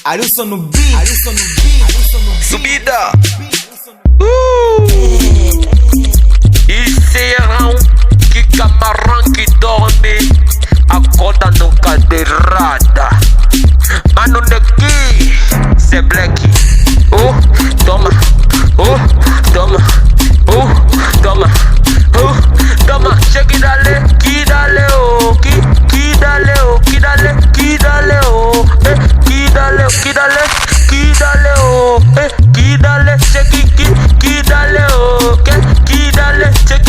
Alisson no beat. Subida. Serão que camarão que dorme acorda no cadeirada. Mano daqui, cê black. Toma, toma, toma, toma. Chega e dale, que dale, que dale, que dale, que dale, que dale, que dale, que dale, que dale, chega que dale, que dale, chega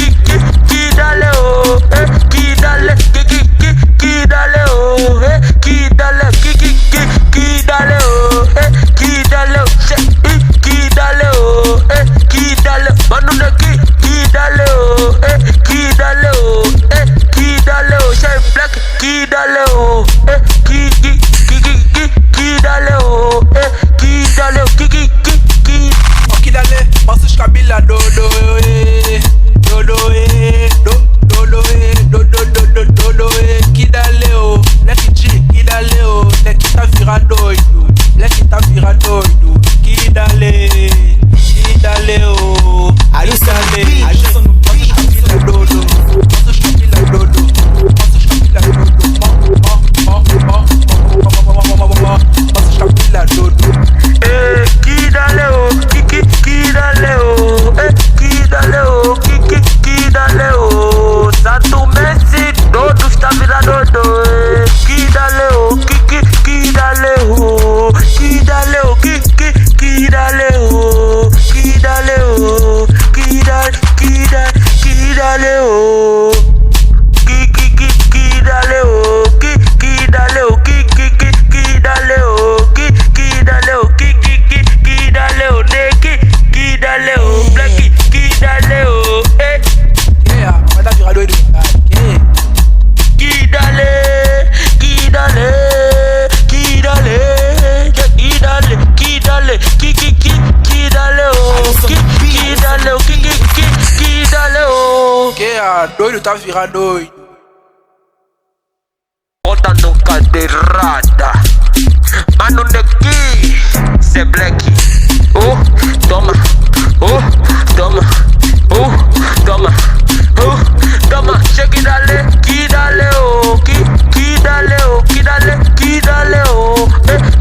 que dale, que dale, que dale, que dale, que dale, que dale, que dale, que dale, mano daqui, que dale, que dale, que dale, Shine Black, que dale, que dale, Que dale, passa os cabila do que dale, leque G, que dale, leque tá vira doido, leque tá vira doido, que dale, Alisson no beat, passa os cabila dodo, passa os cabila dodo, passa os cabila dodo. Que dale, que dale, que dale, que dale, Santo Messi, todos tá virado doido. Que dale, que dale, que dale, que dale, que dale, que dale, que dale, doido tá virado doido. Bota no cadeirada. Mano daqui, cê black. Toma, toma, toma, toma. Chega e dale, que dale, que dale, que dale, que dale,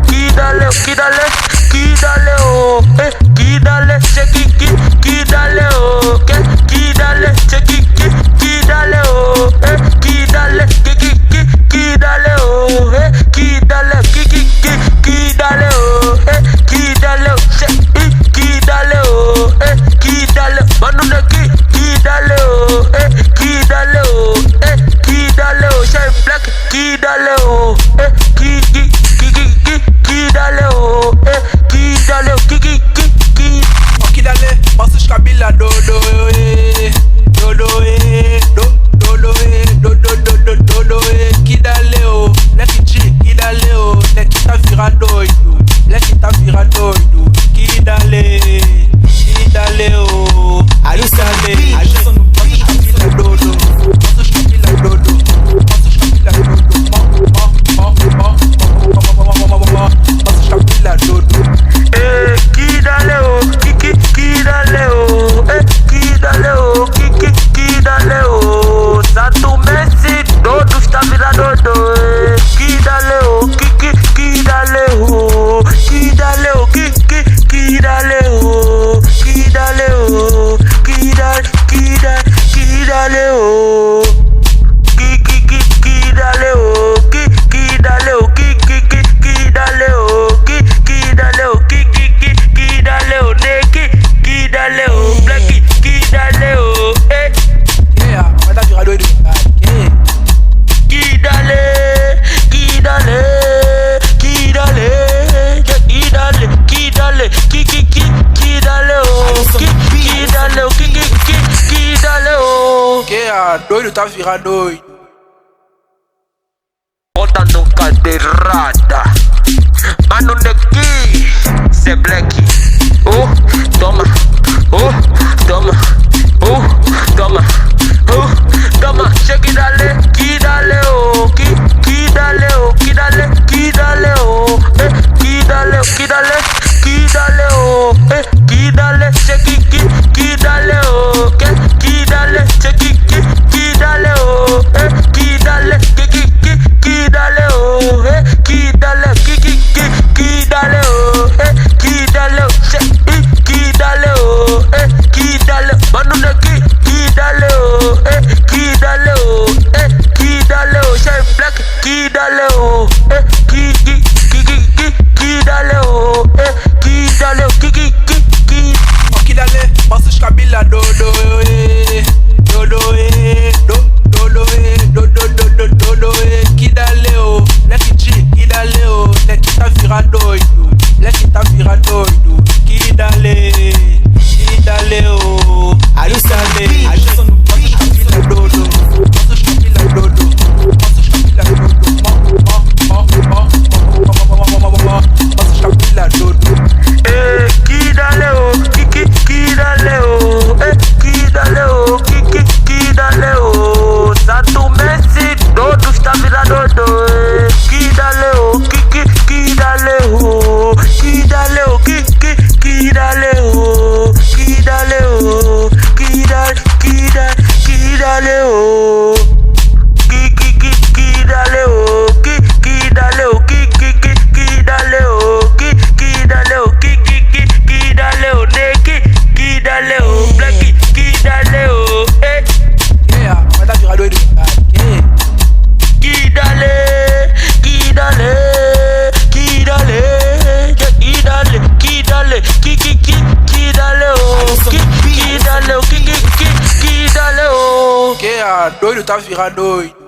que dale, que dale, que dale, que dale, chega que dale, que dale, chega que dale, que dale, que dale, que dale, que dale, que dale, que dale, que dale, mano daqui, que dale, que dale, que dale, Shine Black, que dale, que dale, que dale, que dale, passa os cabila dodo, que dale, leque G, que dale, leque tá vira doido, leque tá vira doido, que dale, Alisson no beat, passa os cabila dodo, passa os cabila dodo, passa os cabila dodo, passa os cabila dodo. Que dale, que dale, que dale, que dale, Santo Messi, todos tá virado doido. Que dale, que dale, que dale, que dale, que dale, que dale, que dale, doido tá virado doido. Bota no cadeirada. Mano daqui, cê black. Toma, toma, toma, toma. Chega e dale, que dale, que dale, que dale, que dale, que dale. tá virado doido.